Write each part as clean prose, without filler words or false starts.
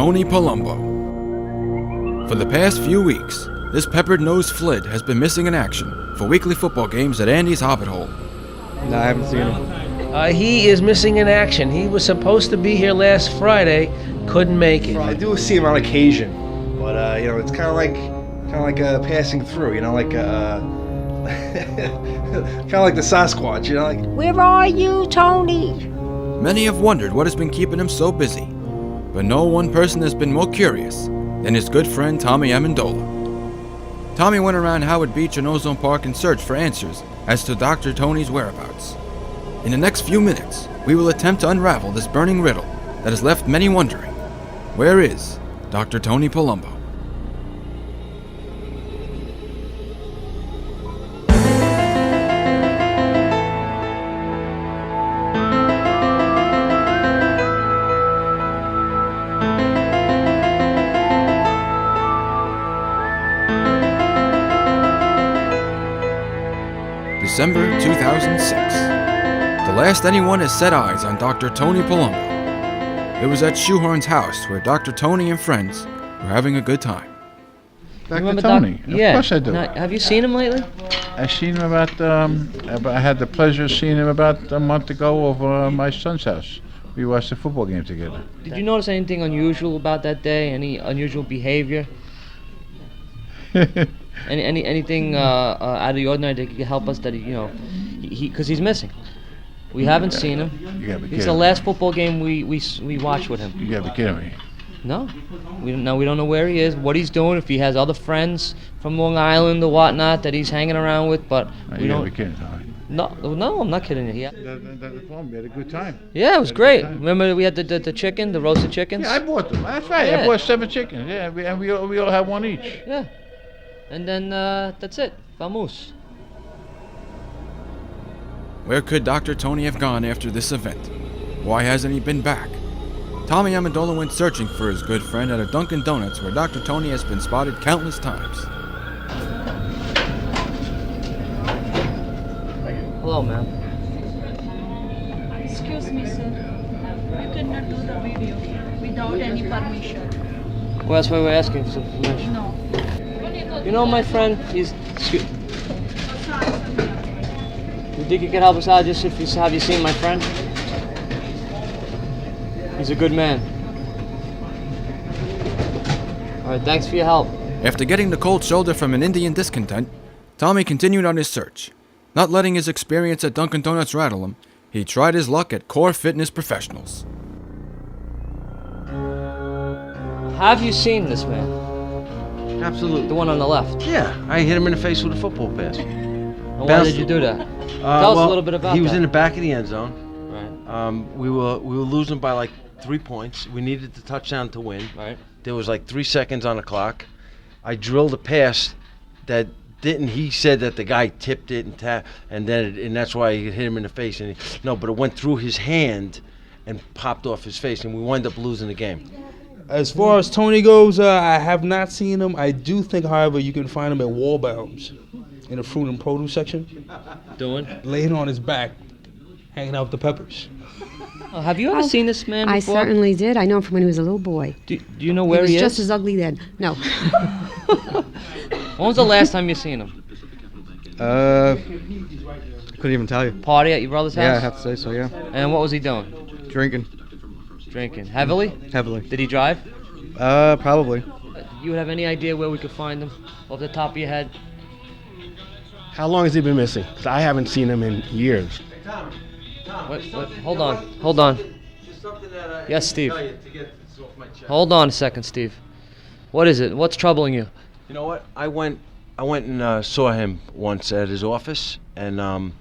Tony Palumbo. For the past few weeks, this peppered-nosed FLID has been missing in action for weekly football games at Andy's Hobbit Hole. No, I haven't seen him. He is missing in action. He was supposed to be here last Friday, couldn't make it. I do see him on occasion, but it's kind of like passing through. Like kind of like the Sasquatch. Like. Where are you, Tony? Many have wondered what has been keeping him so busy, but no one person has been more curious than his good friend Tommy Amendola. Tommy went around Howard Beach and Ozone Park in search for answers as to Dr. Tony's whereabouts. In the next few minutes, we will attempt to unravel this burning riddle that has left many wondering. Where is Dr. Tony Palumbo? December 2006. The last anyone has set eyes on Dr. Tony Palumbo. It was at Shoehorn's house where Dr. Tony and friends were having a good time. Dr. Tony? Yeah. Of course I do. Now, have you seen him lately? I seen him I had the pleasure of seeing him about a month ago over my son's house. We watched a football game together. Did you notice anything unusual about that day? Any unusual behavior? Anything out of the ordinary that could help us that because he's missing. We haven't seen him. You gotta be It's kidding the me. last football game we watched with him. You gotta be kidding me. No, we don't know where he is, what he's doing, if he has other friends from Long Island or whatnot that he's hanging around with, but we You don't. gotta be kidding, Tommy. No, I'm not kidding you. We had a good time. Yeah, it was Had a good great. time. Remember we had the chicken, the roasted chickens? Yeah, I bought them. That's right. Yeah. I bought 7 chickens. Yeah, we all had one each. Yeah. And then that's it. Vamos. Where could Dr. Tony have gone after this event? Why hasn't he been back? Tommy Amendola went searching for his good friend at a Dunkin' Donuts where Dr. Tony has been spotted countless times. Hello, ma'am. Excuse me, sir. You cannot do the video without any permission. Well, that's why we're asking for some information. No. You know my friend, you think you could help us out just have you seen my friend? He's a good man. Alright, thanks for your help. After getting the cold shoulder from an Indian discontent, Tommy continued on his search. Not letting his experience at Dunkin' Donuts rattle him, he tried his luck at Core Fitness Professionals. Have you seen this man? Absolutely. The one on the left? Yeah, I hit him in the face with a football pass. And why did you do that? Tell us a little bit about that. He was in the back of the end zone. Right. We were losing by like 3 points. We needed the touchdown to win. Right. There was like 3 seconds on the clock. I drilled a pass that didn't. He said that the guy tipped it and tapped, and that's why he hit him in the face. But it went through his hand and popped off his face, and we wound up losing the game. As far as Tony goes, I have not seen him. I do think, however, you can find him at Wallbounds in the fruit and produce section. Doing? Laying on his back, hanging out with the peppers. Have you ever seen this man I before? certainly did. I know him from when he was a little boy. Do you know where he he was is? just as ugly then. No. When was the last time you seen him? Couldn't even tell you. Party at your brother's house? Yeah, I have to say so. Yeah. And what was he doing? Drinking Drinking. Heavily? heavily. Did he drive? Probably. You would have any idea where we could find him off the top of your head? How long has he been missing? 'Cause I haven't seen him in years. What? Hold on. Yes, Steve. Hold on a second, Steve. What is it? What's troubling you? You know what? I went and saw him once at his office, and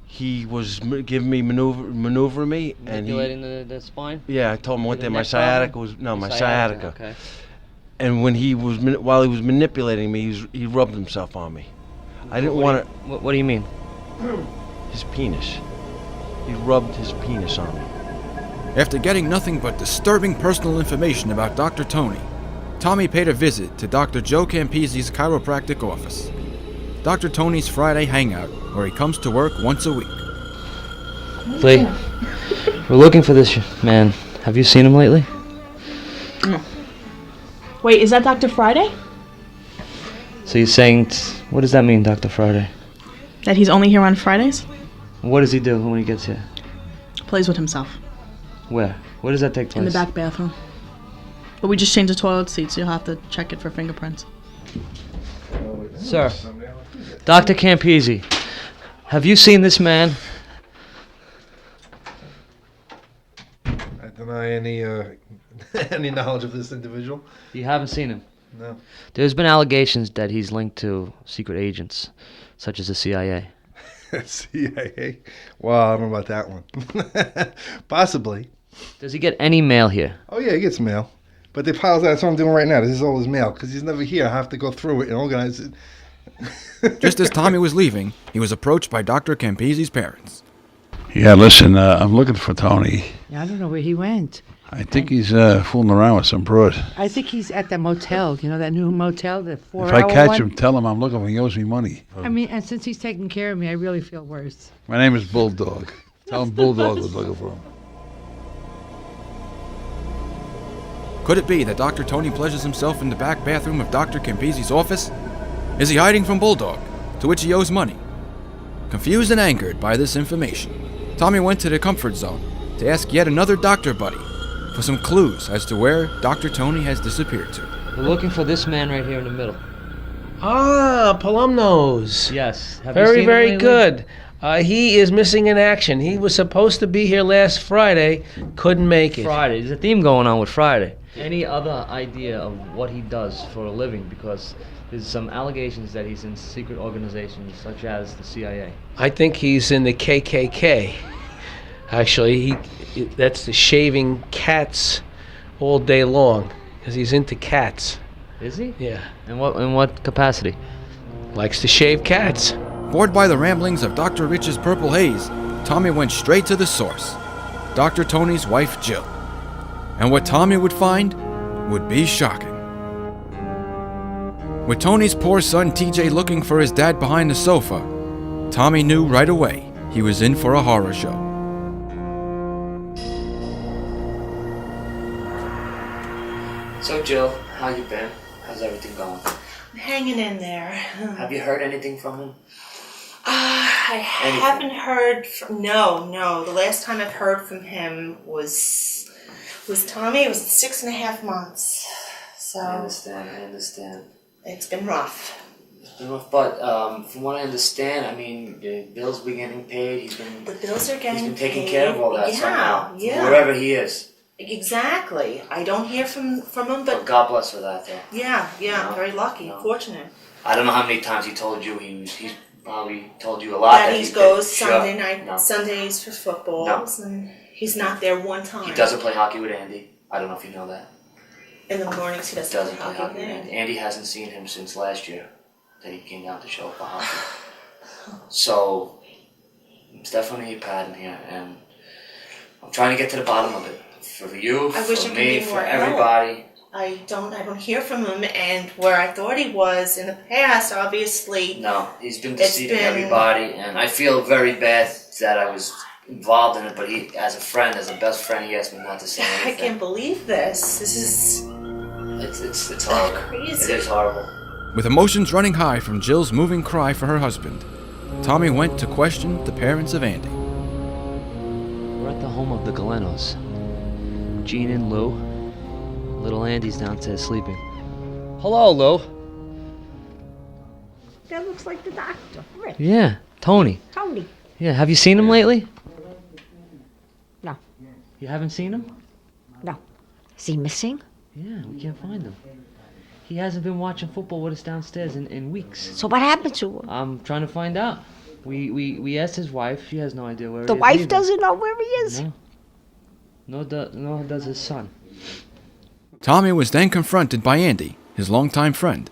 he was giving me maneuvering me, and Manipulating the spine? yeah, I told him one The day my neck sciatica problem? was my Sciatica, sciatica. okay. And when while he was manipulating me, he rubbed himself on me. I didn't want to. What do you mean? His penis. He rubbed his penis on me. After getting nothing but disturbing personal information about Dr. Tony, Tommy paid a visit to Dr. Joe Campisi's chiropractic office. Dr. Tony's Friday hangout, where he comes to work once a week. Lee, we're looking for this man. Have you seen him lately? Wait, is that Dr. Friday? So you're saying, what does that mean, Dr. Friday? That he's only here on Fridays? What does he do when he gets here? Plays with himself. Where? Where does that take place? In the back bathroom. But we just changed the toilet seat, so you'll have to check it for fingerprints. Sir, Dr. Campisi, have you seen this man? I deny any any knowledge of this individual. You haven't seen him? No. There's been allegations that he's linked to secret agents, such as the CIA. CIA? Well, I don't know about that one. Possibly. Does he get any mail here? Oh, yeah, he gets mail. But they piles that. That's what I'm doing right now. This is all his mail because he's never here. I have to go through it and organize it. Just as Tommy was leaving, he was approached by Dr. Campisi's parents. Yeah, listen, I'm looking for Tony. Yeah, I don't know where he went. I think he's fooling around with some broad. I think he's at the motel. You know that new motel, the 4-hour If I catch one? him, tell him I'm looking for him. He owes me money. I mean, and since he's taking care of me, I really feel worse. My name is Bulldog. Tell him Bulldog was looking for him. Could it be that Dr. Tony pleasures himself in the back bathroom of Dr. Campisi's office? Is he hiding from Bulldog, to which he owes money? Confused and angered by this information, Tommy went to the comfort zone to ask yet another doctor buddy for some clues as to where Dr. Tony has disappeared to. We're looking for this man right here in the middle. Ah, Palumnos. Yes. Have you Very, seen him very lately? good. He is missing in action. He was supposed to be here last Friday, couldn't make it. Friday. There's a theme going on with Friday. Any other idea of what he does for a living? Because there's some allegations that he's in secret organizations such as the CIA. I think he's in the KKK. Actually, that's the shaving cats all day long, because he's into cats. Is he? Yeah. In what capacity? Likes to shave cats. Bored by the ramblings of Dr. Rich's purple haze, Tommy went straight to the source, Dr. Tony's wife, Jill. And what Tommy would find would be shocking. With Tony's poor son TJ looking for his dad behind the sofa, Tommy knew right away he was in for a horror show. So Jill, how you been? How's everything going? I'm hanging in there. Have you heard anything from him? I haven't heard from... No. The last time I've heard from him was Tommy. It was 6.5 months. So I understand. It's been rough. It's been rough, but from what I understand, I mean, the bills been getting paid. The bills are getting paid. He's been taking care of all that somehow. Yeah. Wherever he is. Exactly. I don't hear from him, but... God bless for that, though. Yeah. I'm very lucky, fortunate. I don't know how many times he told you he's probably told you a lot That he goes Sunday night, No. Sundays for footballs, and he's not there one time. He doesn't play hockey with Andy. I don't know if you know that. In the mornings he doesn't play hockey with Andy. Andy hasn't seen him since last year that he came down to show up for hockey. So it's definitely a pattern here, and I'm trying to get to the bottom of it. For you, I wish for I could me, be for more everybody. help. I don't hear from him, and where I thought he was in the past, obviously. No, he's been deceiving everybody, and I feel very bad that I was involved in it. But he, as a friend, as a best friend, he asked me not to say anything. I can't believe this. This is. It's horrible. Crazy. It is horrible. With emotions running high from Jill's moving cry for her husband, Tommy went to question the parents of Andy. We're at the home of the Galenos. Jean and Lou. Little Andy's downstairs sleeping. Hello, Lou. That looks like the doctor. Rick. Yeah, Tony. Tony. Yeah, have you seen him lately? No. You haven't seen him? No. Is he missing? Yeah, we can't find him. He hasn't been watching football with us downstairs in weeks. So what happened to him? I'm trying to find out. We asked his wife. She has no idea where he is. The wife either. doesn't know where he is? No. Nor does his son. Tommy was then confronted by Andy, his longtime friend.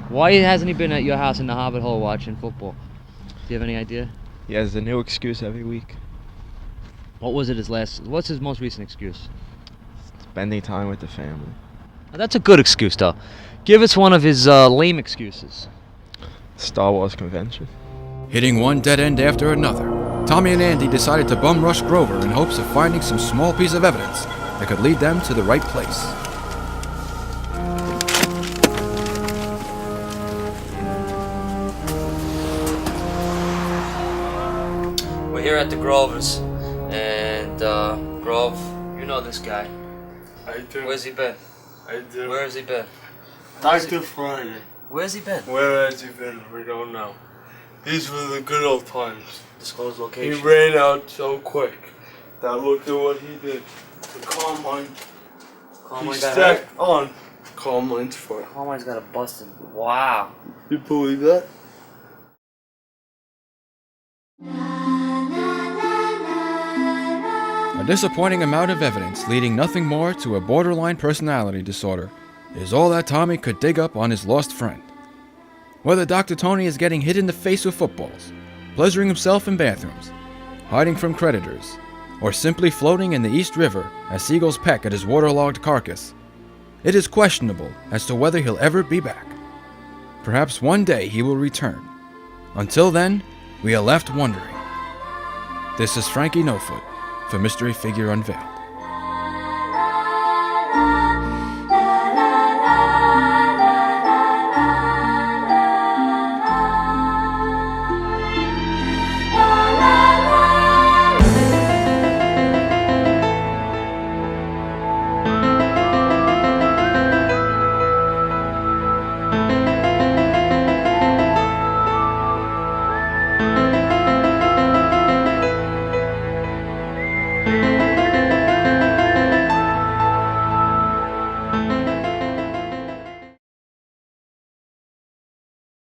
Why hasn't he been at your house in the Hobbit Hole watching football? Do you have any idea? He has a new excuse every week. What's his most recent excuse? Spending time with the family. Now, that's a good excuse, though. Give us one of his lame excuses. Star Wars convention. Hitting one dead end after another, Tommy and Andy decided to bum rush Grover in hopes of finding some small piece of evidence that could lead them to the right place. here at the Grovers, and Grove, you know this guy. I do. Where's he been? I do. Where has he been? Dr. Friday. Where's he been? Where has he been? We don't know. These were the good old times. Disclose He location. ran out so quick. Now look at what he did. The Carmine. Carmine He got stacked on Carmine's foot. Carmine's got a busted. Wow. You believe that? A disappointing amount of evidence leading nothing more to a borderline personality disorder is all that Tommy could dig up on his lost friend. Whether Dr. Tony is getting hit in the face with footballs, pleasuring himself in bathrooms, hiding from creditors, or simply floating in the East River as seagulls peck at his waterlogged carcass, it is questionable as to whether he'll ever be back. Perhaps one day he will return. Until then, we are left wondering. This is Frankie NoFoot for Mystery Figure Unveiled.